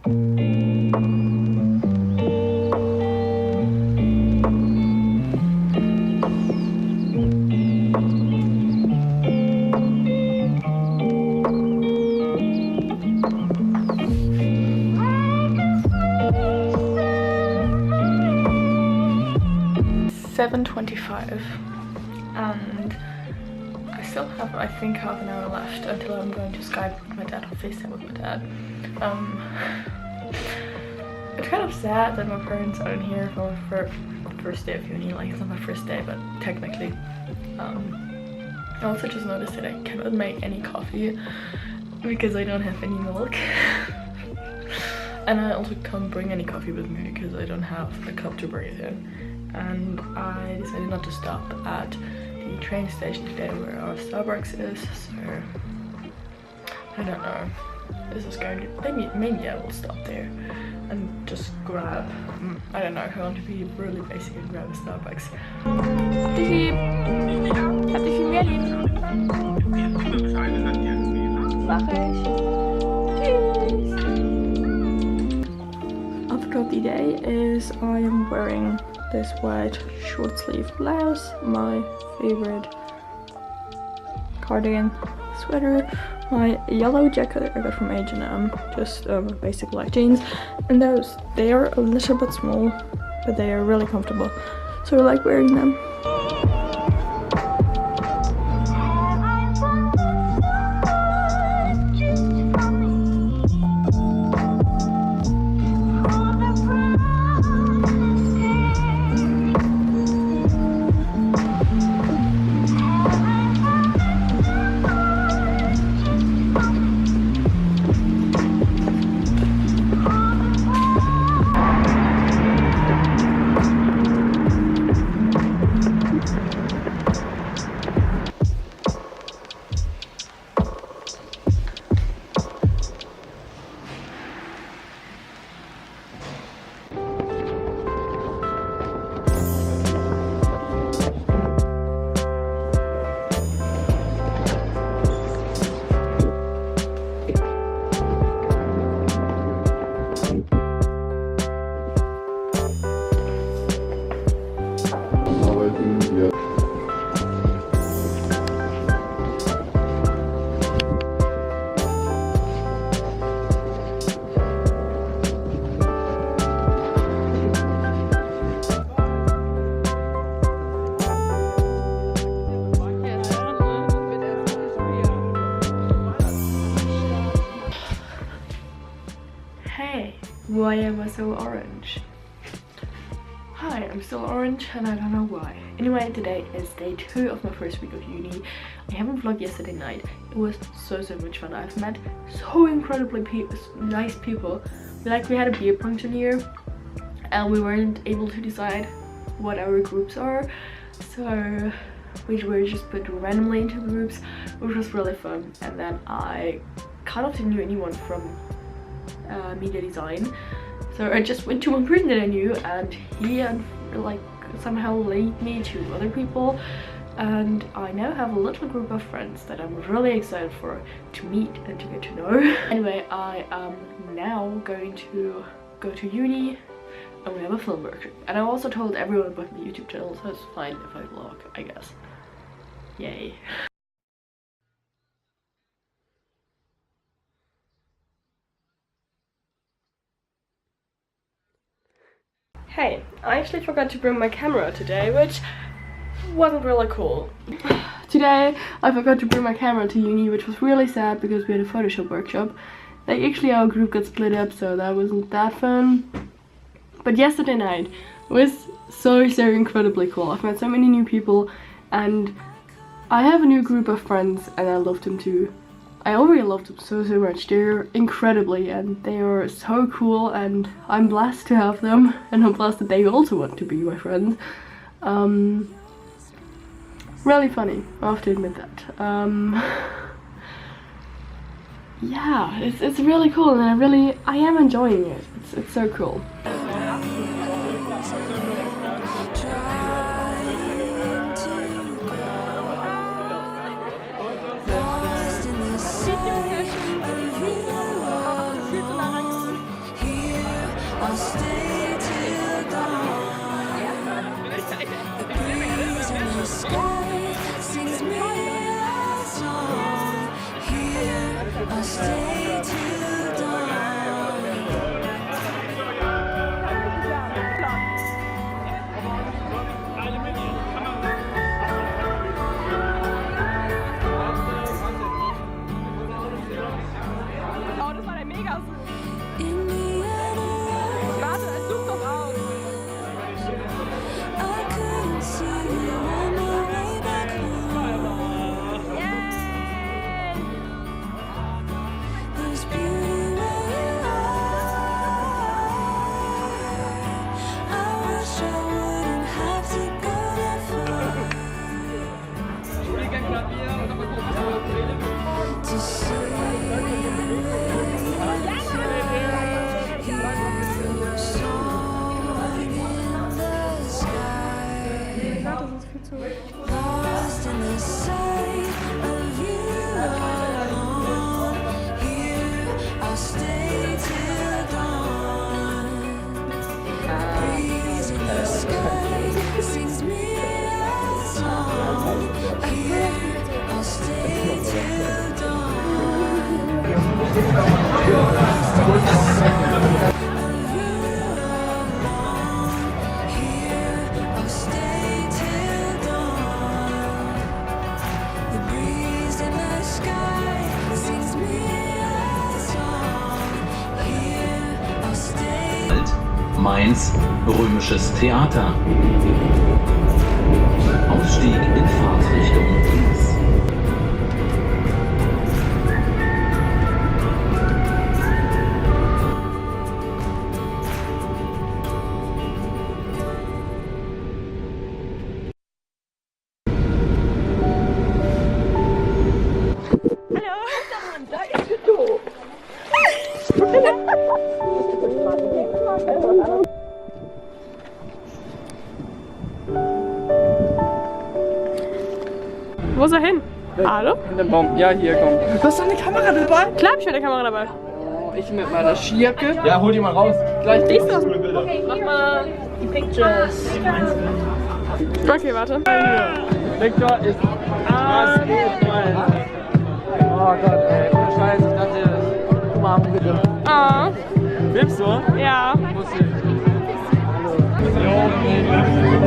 $7:25 and I still have, I think, half an hour left until I'm going to Skype with my dad or FaceTime with my dad. It's kind of sad that my parents aren't here for first day of uni. Like, it's not my first day, but technically. I also just noticed that I cannot make any coffee because I don't have any milk. And I also can't bring any coffee with me because I don't have a cup to bring it in. And I decided not to stop at the train station today where our Starbucks is, so I don't know. This is going to, maybe I will stop there and just grab, I don't know, I want to be really basic and grab a Starbucks. Hat dich viel mehr lieb. Mach ich. Outfit of the day is I am wearing this white short sleeve blouse, my favorite cardigan sweater, my yellow jacket I got from H&M, just basic black jeans, and they are a little bit small, but they are really comfortable, so I like wearing them. Why am I so orange? Hi, I'm still orange and I don't know why. Anyway, today is day 2 of my first week of uni. I haven't vlogged yesterday night. It was so much fun. I've met so incredibly nice people. We had a beer function here and we weren't able to decide what our groups are, so we were just put randomly into groups, which was really fun. And then I kind of didn't know anyone from media design, so I just went to one person that I knew, and he like somehow linked me to other people, and I now have a little group of friends that I'm really excited to meet and to get to know. Anyway, I am now going to go to uni and we have a film workshop, and I also told everyone about my YouTube channel, so it's fine if I vlog, I guess. Yay. Hey, I actually forgot to bring my camera today, which wasn't really cool. Today I forgot to bring my camera to uni, which was really sad because we had a Photoshop workshop. Like, actually our group got split up, so that wasn't that fun. But yesterday night was so incredibly cool. I've met so many new people and I have a new group of friends and I love them too. I already love them so much. They're incredibly and they are so cool, and I'm blessed to have them, and I'm blessed that they also want to be my friends. Really funny, I have to admit that. Yeah, it's really cool, and I am enjoying it. It's so cool. I'll stay till dawn. The breeze in the sky sings me a song. Here I'll stay till dawn. Oh, das war der Mega. In the end, Warte, es sucht doch aus. I couldn't see you on my way back home. There's beauty where you are. I wish I wouldn't have to go that far to see you. Lost in the sight of you alone. Here I'll stay till dawn. Breeze in the sky sings me a song. Here I'll stay till dawn. Lost in the sight of you alone. Here I'll stay till dawn. The breeze in the sky sings me a song. Here I'll stay. Mainz, römisches Theater. Ausstieg in Fahrtrichtung links. Wo ist er hin? Hallo? In dem Baum. Ja, hier, komm. Du hast doch eine Kamera dabei? Klar hab ich eine Kamera dabei. Oh, ich mit meiner Skijacke. Ja, hol die mal raus. Gleich Siehst du das? Mach mal die Pictures. Okay, warte. Victor ist was geht, Mann. Oh Gott, ey. Ohne Scheiß, ich dachte, guck mal, bitte. Ah, Filmst du? ja. Muss ich. Hallo.